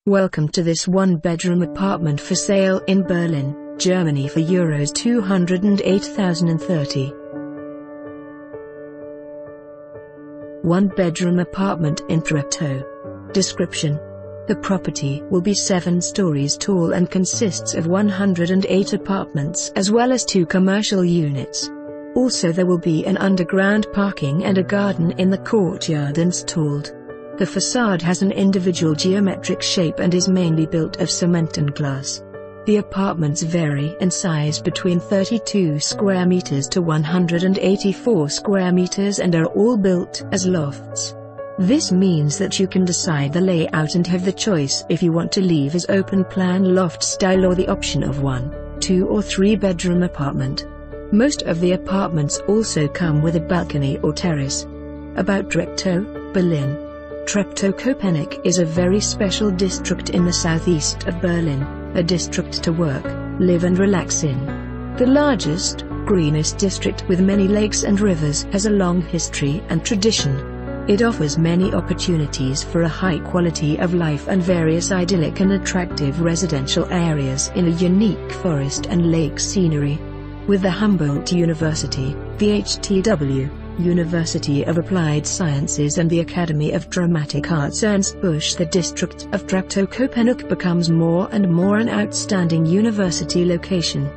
Welcome to this one-bedroom apartment for sale in Berlin, Germany for Euros 208,030. One-bedroom apartment in Treptow. Description: the property will be 7 stories tall and consists of 108 apartments as well as 2 commercial units. Also there will be an underground parking and a garden in the courtyard installed. The facade has an individual geometric shape and is mainly built of cement and glass. The apartments vary in size between 32 square meters to 184 square meters and are all built as lofts. This means that you can decide the layout and have the choice if you want to leave as open-plan loft style or the option of 1, 2 or 3-bedroom apartment. Most of the apartments also come with a balcony or terrace. About Treptow, Berlin. Treptow-Köpenick is a very special district in the southeast of Berlin, a district to work, live and relax in. The largest, greenest district with many lakes and rivers has a long history and tradition. It offers many opportunities for a high quality of life and various idyllic and attractive residential areas in a unique forest and lake scenery. With the Humboldt University, the HTW, University of Applied Sciences and the Academy of Dramatic Arts Ernst Busch, the district of Treptow-Köpenick becomes more and more an outstanding university location.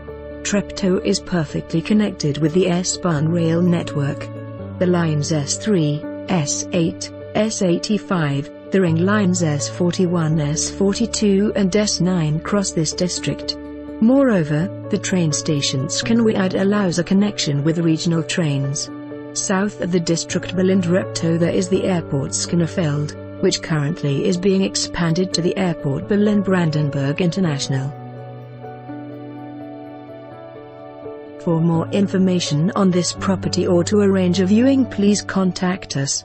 Treptow is perfectly connected with the S-Bahn rail network. The lines S3, S8, S85, the ring lines S41, S42 and S9 cross this district. Moreover, the train station Schöneweide allows a connection with regional trains. South of the district Berlin-Treptow there is the airport Schönefeld, which currently is being expanded to the airport Berlin-Brandenburg International. For more information on this property or to arrange a viewing, please contact us.